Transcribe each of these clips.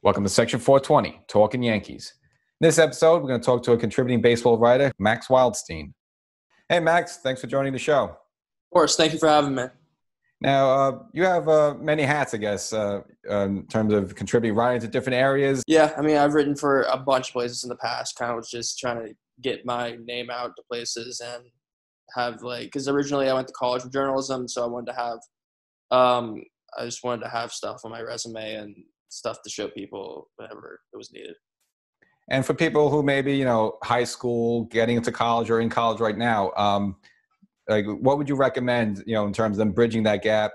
Welcome to Section 420, Talkin Yankees. In this episode, we're going to talk to a contributing baseball writer, Max Wildstein. Hey, Max, thanks for joining the show. Of course, thank you for having me. Now, you have many hats, I guess, in terms of contributing writing to different areas. Yeah, I mean, I've written for a bunch of places in the past. Kind of was just trying to get my name out to places and have because originally I went to college for journalism, so I wanted to have, I just wanted to have stuff on my resume and stuff to show people whenever it was needed. And for people who maybe, high school, getting into college or in college right now, what would you recommend, in terms of them bridging that gap?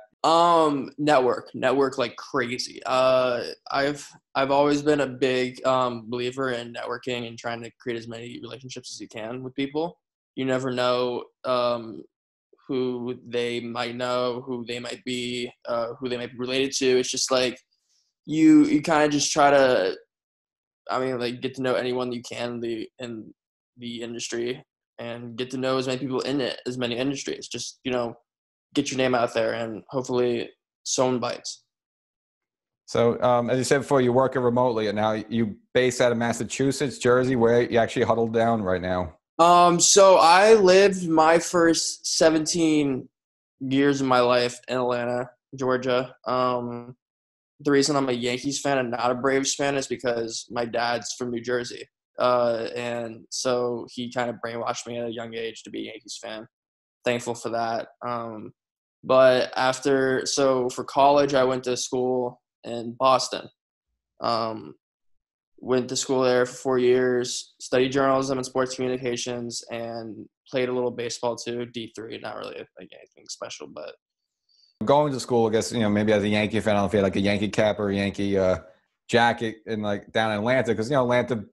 Network like crazy. I've always been a big believer in networking and trying to create as many relationships as you can with people. You never know who they might know, who they might be related to. It's just you kind of just try to, get to know anyone you can in the industry and get to know as many people in it, as many industries. Just, get your name out there and hopefully someone bites. So, as you said before, you're working remotely, and now you based out of Massachusetts, Jersey, where you actually huddled down right now. So I lived my first 17 years of my life in Atlanta, Georgia. The reason I'm a Yankees fan and not a Braves fan is because my dad's from New Jersey. And so he kind of brainwashed me at a young age to be a Yankees fan. Thankful for that. But for college, I went to school in Boston. Went to school there for 4 years, studied journalism and sports communications, and played a little baseball too, D3, not really anything special, but. Going to school, I guess, maybe as a Yankee fan, I don't know if you had a Yankee cap or a Yankee jacket in down in Atlanta, because, Atlanta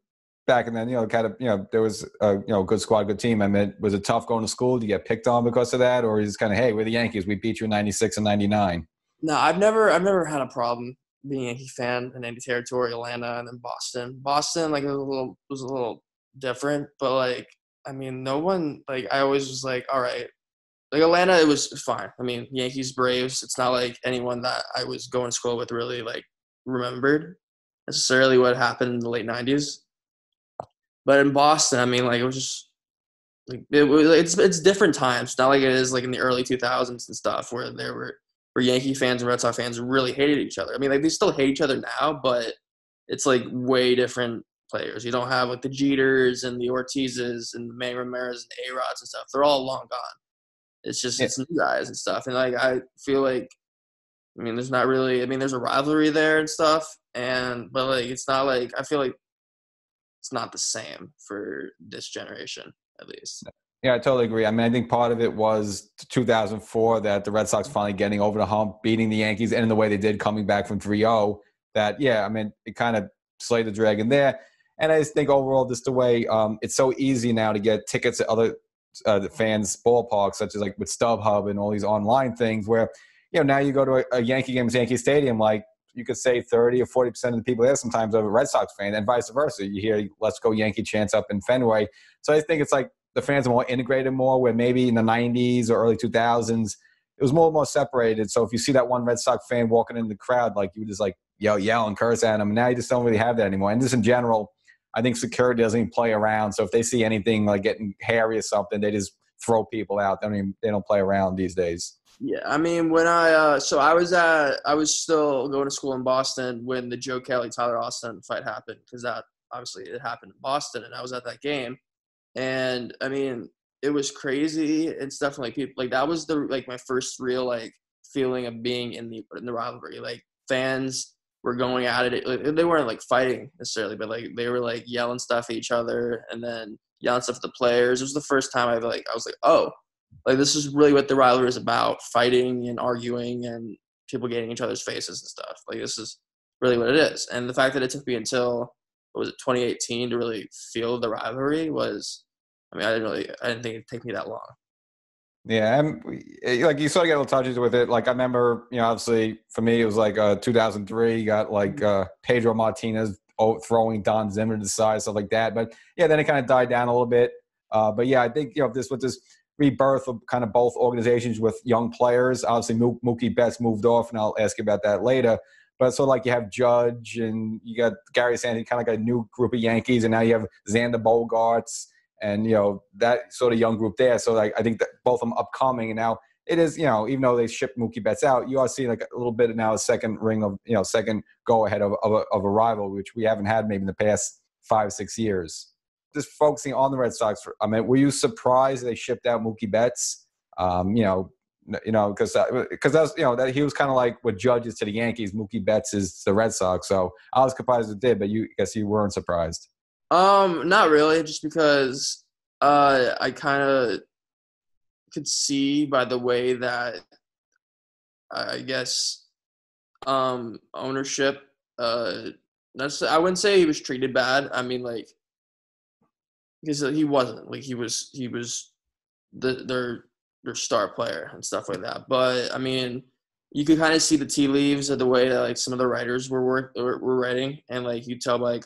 back then, there was a, good squad, good team. I mean, was it tough going to school? Did you get picked on because of that? Or is it kind of, hey, we're the Yankees, we beat you in 96 and 99? No, I've never had a problem being a Yankee fan in any territory, Atlanta and then Boston. Boston, it was a little different, but no one, I always was all right. Atlanta, it was fine. Yankees, Braves, it's not like anyone that I was going to school with really remembered necessarily what happened in the late 90s. But in Boston, it was just it's different times. Not like it is in the early 2000s and stuff where there were Yankee fans and Red Sox fans really hated each other. They still hate each other now, but it's way different players. You don't have the Jeters and the Ortizes and the Manny Ramirez and the A-Rods and stuff. They're all long gone. It's just it's new guys and stuff. And I feel there's not really there's a rivalry there and stuff. But it's not I feel it's not the same for this generation, at least. Yeah, I totally agree. I think part of it was 2004 that the Red Sox finally getting over the hump, beating the Yankees, and in the way they did, coming back from 3-0. That, it kind of slayed the dragon there. And I just think overall, just the way it's so easy now to get tickets at other the fans' ballparks, such as with StubHub and all these online things where, now you go to a Yankee game at Yankee Stadium, you could say 30 or 40% of the people there sometimes are a Red Sox fan, and vice versa. You hear "Let's Go Yankee" chants up in Fenway. So I think it's the fans are more integrated more, where maybe in the 90s or early 2000s, it was more and more separated. So if you see that one Red Sox fan walking in the crowd, you would just yell and curse at him. And now you just don't really have that anymore. And just in general, I think security doesn't even play around. So if they see anything getting hairy or something, they just throw people out. They don't play around these days. Yeah, when I was still going to school in Boston when the Joe Kelly Tyler Austin fight happened, because that obviously it happened in Boston, and I was at that game, and it was crazy. It's definitely people that was my first real feeling of being in the rivalry. Fans were going at it. They weren't fighting necessarily, but they were yelling stuff at each other and then yelling stuff at the players. It was the first time I was oh, this is really what the rivalry is about: fighting and arguing and people getting in each other's faces and stuff. This is really what it is. And the fact that it took me until 2018 to really feel the rivalry was, I didn't think it'd take me that long. Yeah, and you sort of get a little touches with it. I remember, obviously for me it was 2003. You got Pedro Martinez throwing Don Zimmer to the side, stuff like that. But yeah, then it kind of died down a little bit. But yeah, I think this rebirth of kind of both organizations with young players. Obviously, Mookie Betts moved off, and I'll ask you about that later. But so like you have Judge and you got Gary Sandy, kind of like a new group of Yankees, and now you have Xander Bogaerts and that sort of young group there. So like I think that both of them upcoming, and now it is even though they shipped Mookie Betts out, you are seeing like a little bit now a second ring of second go ahead of a rival, which we haven't had maybe in the past 5-6 years. Just focusing on the Red Sox, were you surprised they shipped out Mookie Betts? Because that's that he was kind of like what Judge is to the Yankees, Mookie Betts is to the Red Sox. So I was surprised it did, but I guess you weren't surprised. Not really, just because I kind of could see by the way that I guess ownership. I wouldn't say he was treated bad. I mean, like, because he wasn't, like, he was their star player and stuff like that. But I mean, you could kind of see the tea leaves of the way that like some of the writers were writing, and like you tell like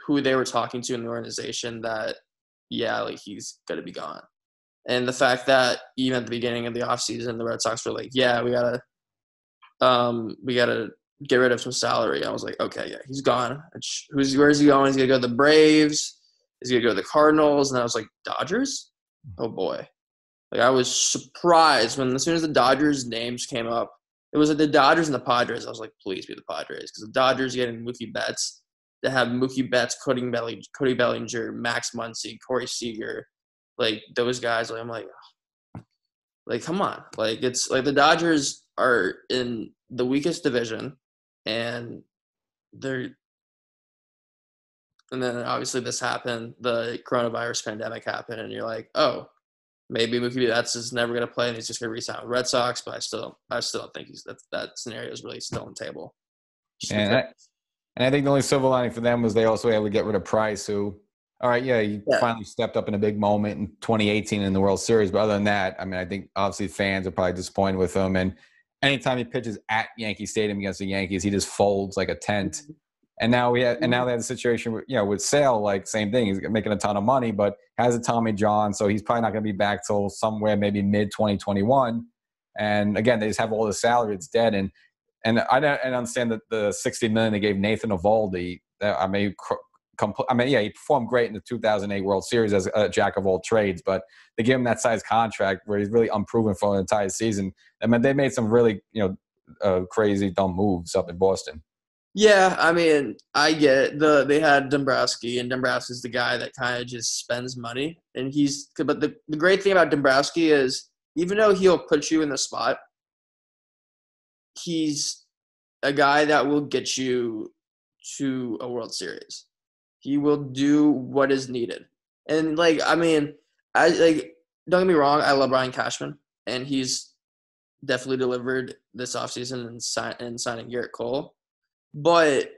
who they were talking to in the organization that like he's gonna be gone. And the fact that even at the beginning of the offseason, the Red Sox were like, yeah, we gotta get rid of some salary. I was like, okay, yeah, he's gone. Where's he going? He's gonna go to the Braves. He's gonna go to the Cardinals. And I was like, Dodgers? Oh boy. Like, I was surprised as soon as the Dodgers names came up, it was like the Dodgers and the Padres. I was like, please be the Padres, because the Dodgers getting Mookie Betts, to have Mookie Betts, Cody Bellinger, Max Muncy, Corey Seager, like those guys. Like, I'm like, come on. Like, it's like the Dodgers are in the weakest division, and then obviously this happened, the coronavirus pandemic happened, and you're like, oh, maybe Mookie Betts is never going to play and he's just going to resign with Red Sox, but I still don't think that scenario is really still on the table. And I think the only silver lining for them was they also were able to get rid of Price, who, all right, he finally stepped up in a big moment in 2018 in the World Series. But other than that, I mean, I think obviously fans are probably disappointed with him. And anytime he pitches at Yankee Stadium against the Yankees, he just folds like a tent. And now they have the situation with Sale, like same thing. He's making a ton of money, but has a Tommy John, so he's probably not going to be back till somewhere maybe mid 2021. And again, they just have all the salary; it's dead. And I understand that the $60 million they gave Nathan Eovaldi. He performed great in the 2008 World Series as a jack of all trades, but they gave him that size contract where he's really unproven for an entire season. I mean, they made some really crazy dumb moves up in Boston. Yeah, I mean, I get it. They had Dombrowski, and Dombrowski's the guy that kind of just spends money. And but the great thing about Dombrowski is, even though he'll put you in the spot, he's a guy that will get you to a World Series. He will do what is needed. And like, I mean, don't get me wrong, I love Brian Cashman, and he's definitely delivered this offseason in signing Garrett Cole. But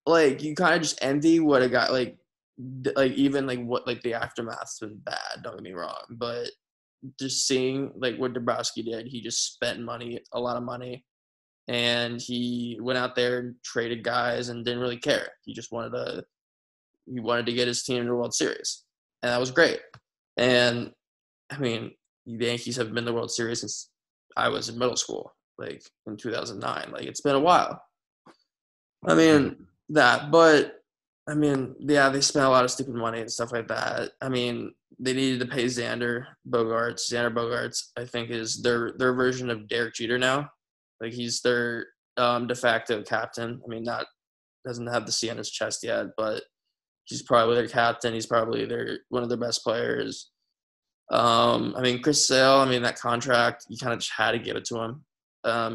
like, you kind of just envy what a guy like even like what like the aftermath's been bad. Don't get me wrong, but just seeing like what Dombrowski did, he just spent a lot of money, and he went out there and traded guys and didn't really care. He just wanted to get his team to the World Series, and that was great. And I mean, the Yankees have been in the World Series since I was in middle school, like in 2009. Like, it's been a while. I mean, but I mean, yeah, they spent a lot of stupid money and stuff like that. I mean, they needed to pay Xander Bogaerts. Xander Bogaerts, I think, is their version of Derek Jeter now. Like, he's their de facto captain. I mean, doesn't have the C on his chest yet, but he's probably their captain. He's probably one of their best players. I mean, Chris Sale, I mean, that contract, you kind of just had to give it to him.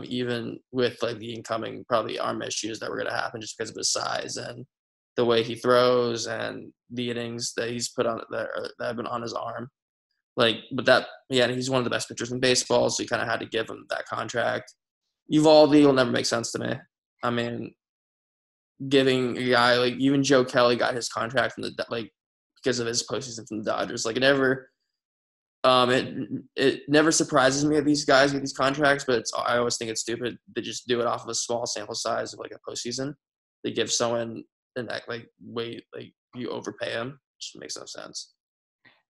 Even with like the incoming probably arm issues that were going to happen just because of his size and the way he throws and the innings that he's put on that have been on his arm. Like, but he's one of the best pitchers in baseball, so you kind of had to give him that contract. Eovaldi will never make sense to me. I mean, giving a guy like even Joe Kelly got his contract from because of his postseason from the Dodgers. Like, it never surprises me that these guys get these contracts, but I always think it's stupid to just do it off of a small sample size of like a postseason. They give someone you overpay him. It just makes no sense.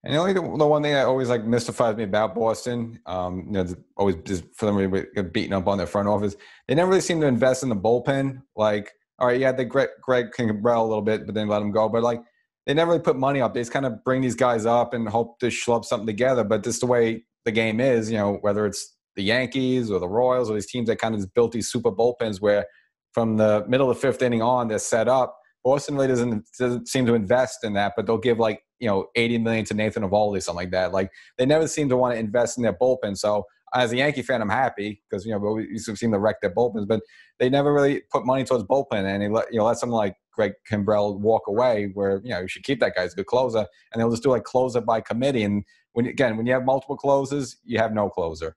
And the one thing that always like mystifies me about Boston, always just for them to get beaten up on their front office. They never really seem to invest in the bullpen. Like, all right, yeah, they Greg Kimbrell a little bit, but then let him go. But like, they never really put money up. They just kind of bring these guys up and hope to schlub something together. But just the way the game is, whether it's the Yankees or the Royals or these teams that kind of just built these super bullpens where from the middle of the fifth inning on, they're set up. Boston really doesn't seem to invest in that, but they'll give like, $80 million to Nathan Eovaldi, something like that. Like they never seem to want to invest in their bullpen. So as a Yankee fan, I'm happy because, we seem to wreck their bullpens, but they never really put money towards bullpen, and they let someone like Greg Kimbrell walk away where, you should keep that guy as a good closer, and they'll just do like closer by committee. And when you have multiple closers, you have no closer.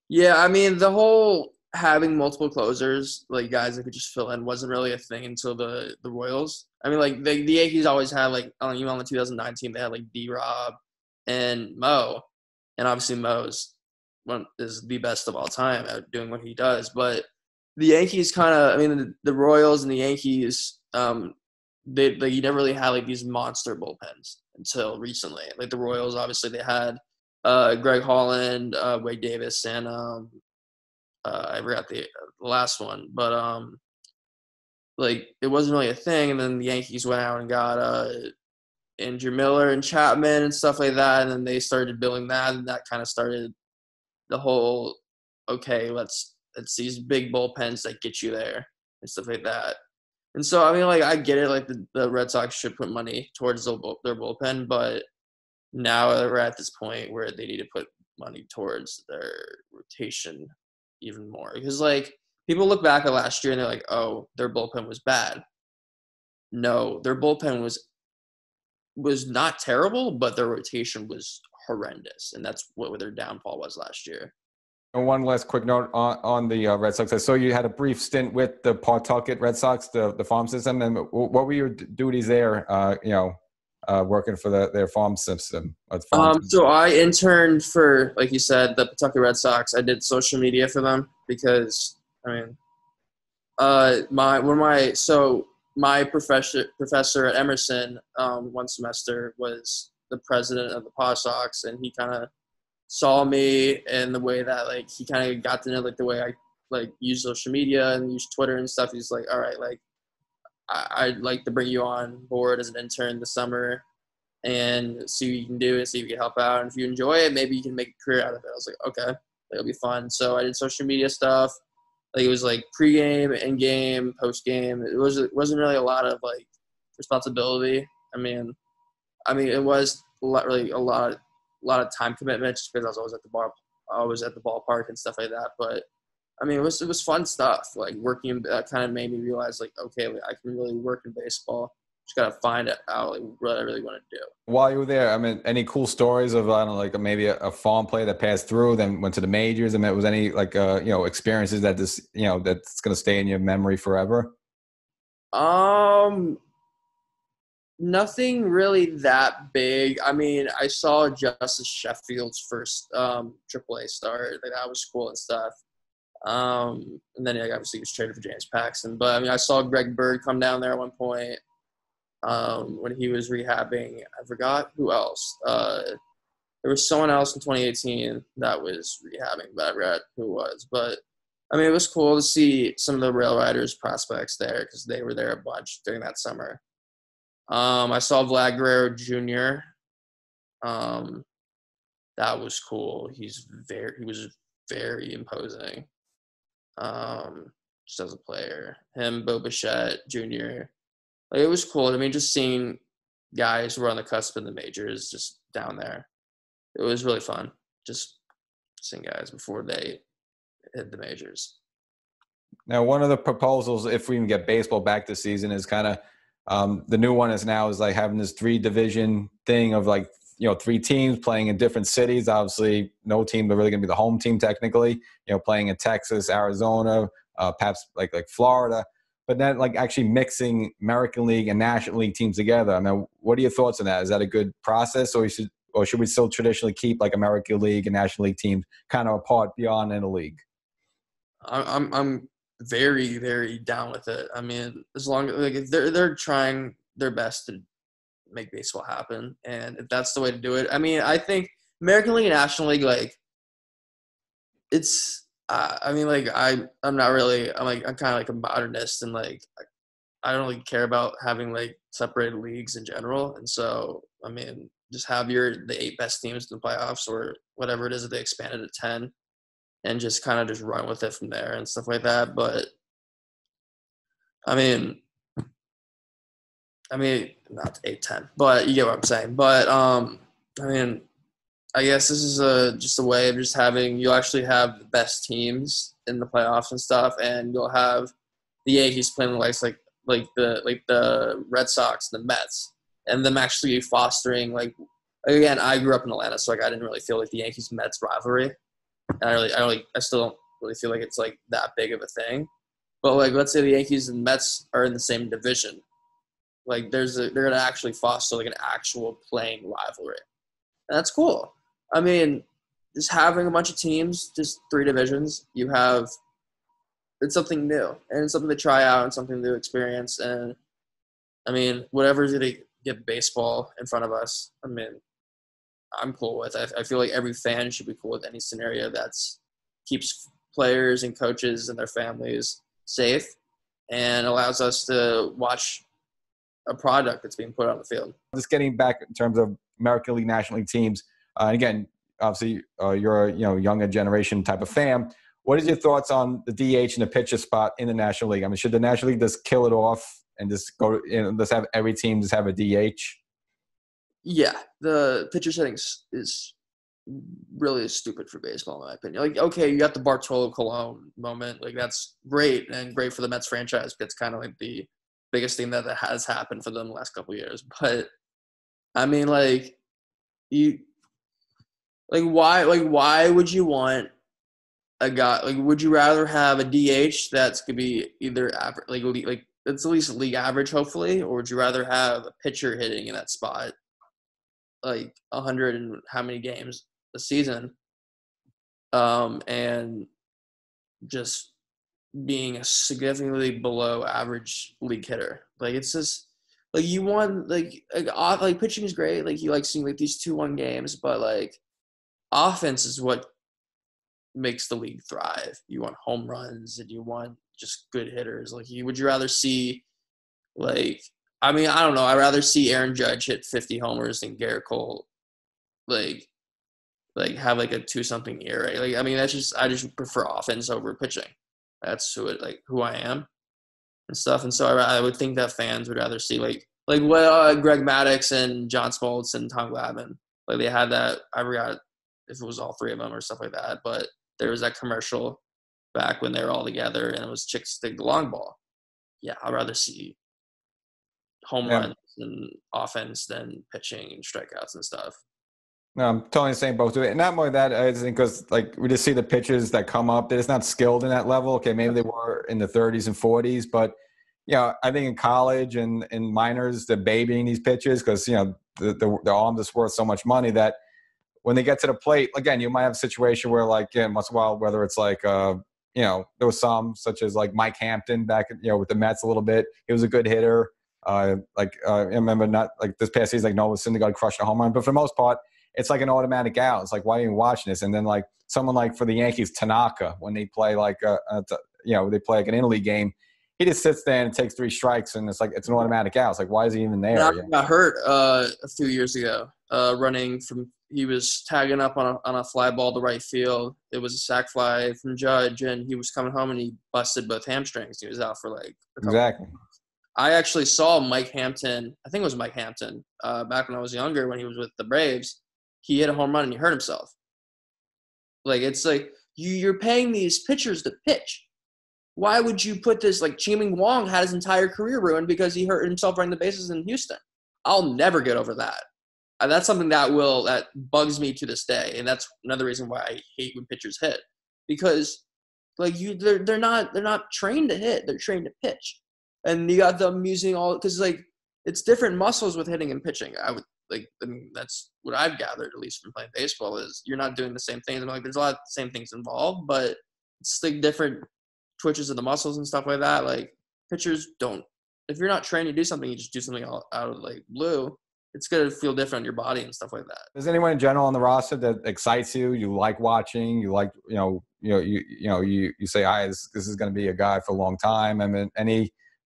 Yeah, I mean, the whole having multiple closers, like guys that could just fill in, wasn't really a thing until the Royals. I mean, like the Yankees always had like even on the 2009 team, they had like D-Rob and Mo, and obviously Mo's is the best of all time at doing what he does. But the Yankees the Royals and the Yankees, you never really had like these monster bullpens until recently. Like the Royals, obviously they had Greg Holland, Wade Davis, and I forgot the last one, but like it wasn't really a thing. And then the Yankees went out and got Andrew Miller and Chapman and stuff like that, and then they started building that, and that kind of started the whole let's these big bullpens that get you there and stuff like that. And so I mean, like I get it, like the Red Sox should put money towards their bullpen, but now we're at this point where they need to put money towards their rotation even more, because like people look back at last year and they're like, oh, their bullpen was bad. No, their bullpen was not terrible, but their rotation was horrendous, and that's what their downfall was last year. And one last quick note on the Red Sox. I saw you had a brief stint with the Pawtucket Red Sox, the farm system. And what were your duties there? Working for their farm system. So I interned for, like you said, the Pawtucket Red Sox. I did social media for them because, I mean, my professor at Emerson one semester was the president of the Paw Sox, and he kind of saw me and the way that like he kind of got to know like the way I like use social media and use Twitter and stuff. He's like, all right, like I'd like to bring you on board as an intern this summer and see what you can do and see if you can help out. And if you enjoy it, maybe you can make a career out of it. I was like, okay, it'll be fun. So I did social media stuff. Like it was like pregame, in-game, post-game. It wasn't really a lot of like responsibility. I mean, it was a lot of time commitment just because I was always at the ballpark and stuff like that. But I mean, it was fun stuff. Like working, that kind of made me realize like, okay, like, I can really work in baseball. Just gotta find out like what I really want to do. While you were there, I mean, any cool stories of I don't know, like maybe a farm play that passed through, then went to the majors? I mean, was any like experiences that that's gonna stay in your memory forever? Nothing really that big. I mean, I saw Justice Sheffield's first AAA start. Like that was cool and stuff. And then obviously he was traded for James Paxton. But I mean, I saw Greg Bird come down there at one point when he was rehabbing. I forgot who else. There was someone else in 2018 that was rehabbing, but I forgot who it was. But I mean, it was cool to see some of the Rail Riders prospects there because they were there a bunch during that summer. I saw Vlad Guerrero Jr. That was cool. He was very imposing. Just as a player, him, Bo Bichette Jr. Like it was cool. I mean, just seeing guys who were on the cusp of the majors just down there. It was really fun. Just seeing guys before they hit the majors. Now, one of the proposals, if we can get baseball back this season, is kind of the new one is like having this 3-division thing of like, 3 teams playing in different cities. Obviously, no team are really going to be the home team technically, playing in Texas, Arizona, perhaps like Florida. But then like actually mixing American League and National League teams together. I mean, what are your thoughts on that? Is that a good process, or should we still traditionally keep like American League and National League teams kind of apart beyond in a league? I'm very, very down with it. I mean, as long as like they're trying their best to make baseball happen. And if that's the way to do it, I mean, I think American League and National League, like, it's I mean, like, I'm not really, I'm kind of like a modernist, and like I don't really care about having like separated leagues in general. And so, I mean, just have the 8 best teams in the playoffs, or whatever it is that they expanded to 10, and just kind of just run with it from there and stuff like that. But I mean, not 8, 10, but you get what I'm saying. But I mean, I guess this is just a way of just having, you'll actually have the best teams in the playoffs and stuff, and you'll have the Yankees playing the likes like the Red Sox and the Mets, and them actually fostering, like, again, I grew up in Atlanta, so like I didn't really feel like the Yankees Mets rivalry, and I still don't really feel like it's like that big of a thing. But like, let's say the Yankees and Mets are in the same division, like they're gonna actually foster like an actual playing rivalry, and that's cool. I mean, just having a bunch of teams, just 3 divisions, it's something new, and it's something to try out and something to experience. And I mean, whatever's going to get baseball in front of us, I mean, I'm cool with. I feel like every fan should be cool with any scenario that's keeps players and coaches and their families safe and allows us to watch a product that's being put on the field. Just getting back in terms of American League, National League teams, and again, obviously you're a younger generation type of fan. What is your thoughts on the DH and the pitcher spot in the National League? I mean, should the National League just kill it off and just go, let's have every team just have a DH? Yeah, the pitcher setting is really stupid for baseball, in my opinion. Like, okay, you got the Bartolo Colon moment. Like, that's great, and great for the Mets franchise. That's kind of like the biggest thing that has happened for them the last couple of years. But, I mean, like, why would you want a guy, like, would you rather have a DH that's could be either average, like it's at least league average, hopefully, or would you rather have a pitcher hitting in that spot like 100 and how many games a season, and just being a significantly below average league hitter? Like, it's just like you want like pitching is great, like you like seeing like these 2-1 games, but like offense is what makes the league thrive. You want home runs and you want just good hitters. Like, would you rather see, like, I mean, I don't know. I'd rather see Aaron Judge hit 50 homers than Garrett Cole, like have like a 2-something ERA. Like, I mean, I just prefer offense over pitching. That's who I am and stuff. And so I would think that fans would rather see like what Greg Maddux and John Smoltz and Tom Glavine, like they had that. I forgot if it was all 3 of them or stuff like that, but there was that commercial back when they were all together, and it was chicks dig the long ball. Yeah, I'd rather see home runs and offense than pitching and strikeouts and stuff. No, I'm totally the same boat to it. And not more that, I think, because like we just see the pitchers that come up, they're just not skilled in that level. Okay, maybe they were in the 30s and 40s, but I think in college and in minors, they're babying these pitchers because the arm is worth so much money that when they get to the plate, again, you might have a situation where, like, once in a while, whether it's like, there was some, such as like Mike Hampton back, with the Mets a little bit. He was a good hitter. I remember not like this past season, like Noah Syndergaard crushed a home run, but for the most part, it's like an automatic out. It's like, why are you watching this? And then like someone like for the Yankees, Tanaka, when they play like, they play like an interleague game, he just sits there and takes 3 strikes, and it's like it's an automatic out. It's like, why is he even there? Tanaka got hurt a few years ago, running from. He was tagging up on a fly ball to right field. It was a sac fly from Judge, and he was coming home and he busted both hamstrings. He was out for like a couple exactly. I actually saw Mike Hampton. I think it was Mike Hampton back when I was younger when he was with the Braves. He hit a home run and he hurt himself. Like, it's like you're paying these pitchers to pitch. Why would you put this, like, Chi-Ming Wong had his entire career ruined because he hurt himself running the bases in Houston. I'll never get over that. That's something that bugs me to this day, and that's another reason why I hate when pitchers hit, because like they're not trained to hit, they're trained to pitch, and you got them using all, because like it's different muscles with hitting and pitching. That's what I've gathered, at least from playing baseball, is you're not doing the same things. I mean, like, there's a lot of the same things involved, but it's like different twitches of the muscles and stuff like that. Like, pitchers don't. If you're not trained to do something, you just do something out of like blue. it's gonna feel different on your body and stuff like that. Is anyone in general on the roster that excites you? You like watching? You like you say, "Hi, this is going to be a guy for a long time." I mean,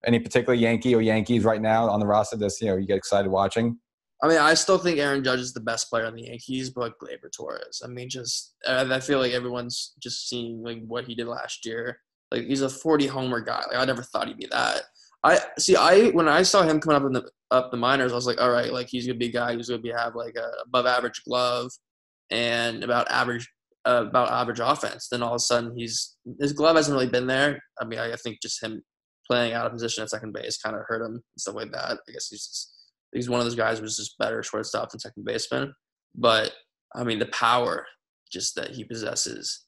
any particular Yankee or Yankees right now on the roster that's you get excited watching? I mean, I still think Aaron Judge is the best player on the Yankees, but Gleyber Torres. I mean, I feel like everyone's just seeing like what he did last year. Like he's a 40 homer guy. Like I never thought he'd be that. When I saw him coming up the minors, I was like, all right, like he's gonna be a guy who's gonna have like a above average glove and about average offense. Then all of a sudden his glove hasn't really been there. I mean, I think just him playing out of position at second base kind of hurt him and stuff like that. I guess he's one of those guys who's just better shortstop than second baseman. But I mean, the power just that he possesses,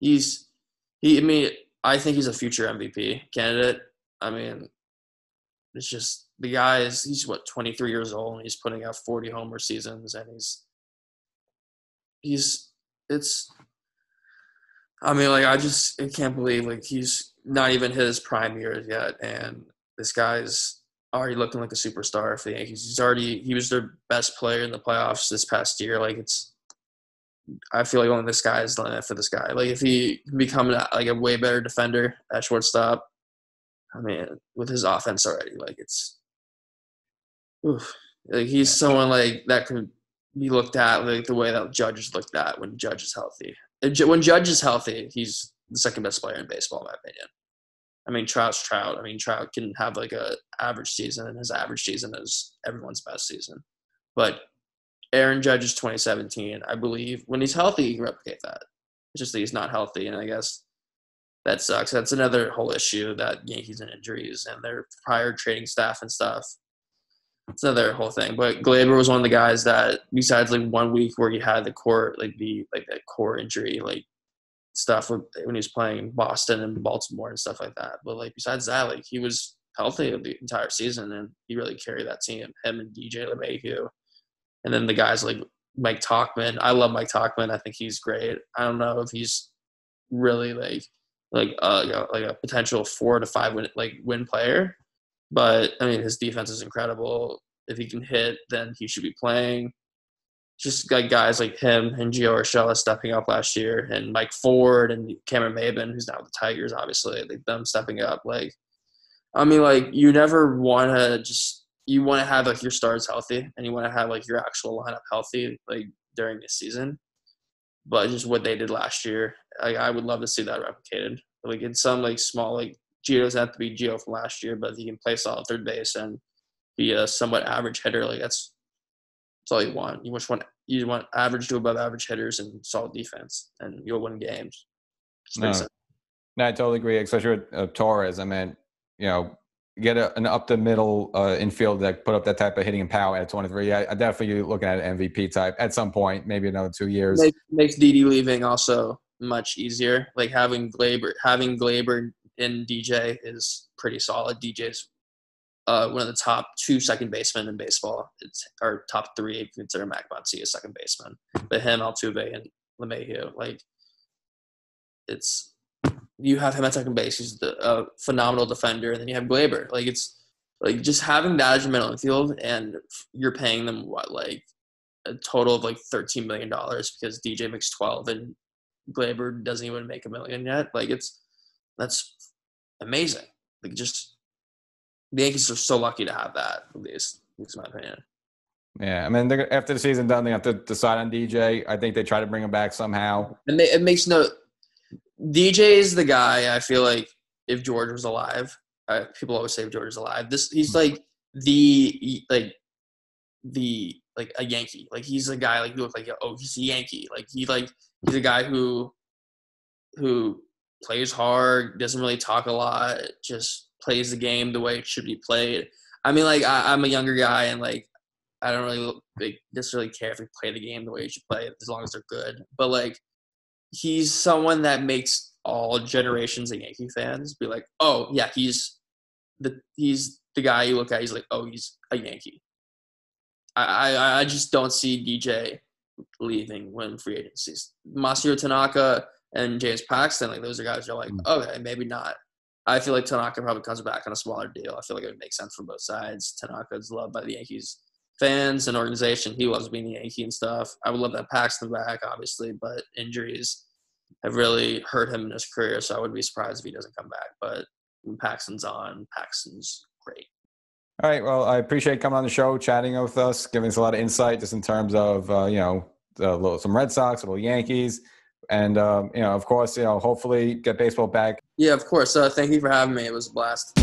I think he's a future MVP candidate. I mean, it's just the guy he's 23 years old and he's putting out 40 homer seasons and I can't believe like he's not even hit his prime years yet, and this guy's already looking like a superstar for the Yankees. He was their best player in the playoffs this past year. Like I feel like only this guy is the limit for this guy. Like if he can become like a way better defender at shortstop, I mean, with his offense already, like like he's someone like that could be looked at like the way that Judge is looked at when Judge is healthy. When Judge is healthy, he's the second best player in baseball, in my opinion. I mean, Trout's Trout. I mean, Trout can have like a average season, and his average season is everyone's best season. But Aaron Judge's 2017, I believe, when he's healthy, he can replicate that. It's just that he's not healthy, and I guess that sucks. That's another whole issue, that Yankees and injuries and their prior trading staff and stuff. It's another whole thing. But Gleyber was one of the guys that, besides like 1 week where he had the core, that core injury, like stuff when he was playing Boston and Baltimore and stuff like that. But like besides that, like he was healthy the entire season and he really carried that team. Him and DJ LeMahieu, and then the guys like Mike Tauchman. I love Mike Tauchman. I think he's great. I don't know if he's really like a potential 4 to 5 win player, but I mean his defense is incredible. If he can hit, then he should be playing. Just like guys like him and Gio Urshela stepping up last year, and Mike Ford and Cameron Maybin, who's now with the Tigers, obviously, like them stepping up. Like, I mean, like you never want to you want to have like your stars healthy, and you want to have like your actual lineup healthy, like during this season. But just what they did last year, I would love to see that replicated. Like in some like small, like Gio doesn't have to be Gio from last year, but he can play solid third base and be a somewhat average hitter. Like that's all you want. You want average to above average hitters and solid defense, and you'll win games. No, I totally agree. Especially with Torres. I mean, get an up the middle infield that put up that type of hitting and power at 23. I definitely looking at an MVP type at some point, maybe another 2 years. Makes Didi leaving also much easier. Like having Gleyber in DJ is pretty solid. DJ's one of the top 2 second basemen in baseball. It's our top 3 if you consider Mac Muncy a second baseman. But him, Altuve, and LeMahieu, like you have him at second base. He's a phenomenal defender, and then you have Gleyber. Like it's like just having that as your middle infield, and you're paying them like a total of like $13 million because DJ makes 12 and Gleyber doesn't even make $1 million yet. Like that's amazing. Like just. The Yankees are so lucky to have that, at least in my opinion. Yeah, I mean, after the season done, they have to decide on DJ. I think they try to bring him back somehow. And it makes DJ is the guy. I feel like if George was alive, people always say if George is alive. He's like a Yankee. Like he's a guy like you look like he's a Yankee. Like he's a guy who plays hard, doesn't really talk a lot, just plays the game the way it should be played. I mean, like I'm a younger guy, and like I don't really necessarily care if we play the game the way you should play it, as long as they're good. But like he's someone that makes all generations of Yankee fans be like, oh yeah, he's the guy you look at. He's like, oh, he's a Yankee. I just don't see DJ leaving when free agencies. Masahiro Tanaka and James Paxton, like those are guys who are like, okay, maybe not. I feel like Tanaka probably comes back on a smaller deal. I feel like it would make sense for both sides. Tanaka is loved by the Yankees fans and organization, he loves being a Yankee and stuff. I would love that Paxton back, obviously, but injuries have really hurt him in his career, so I wouldn't be surprised if he doesn't come back. But when Paxton's on, Paxton's great. All right. Well, I appreciate coming on the show, chatting with us, giving us a lot of insight just in terms of, some Red Sox, a little Yankees. And, of course, hopefully get baseball back. Yeah, of course. Thank you for having me. It was a blast.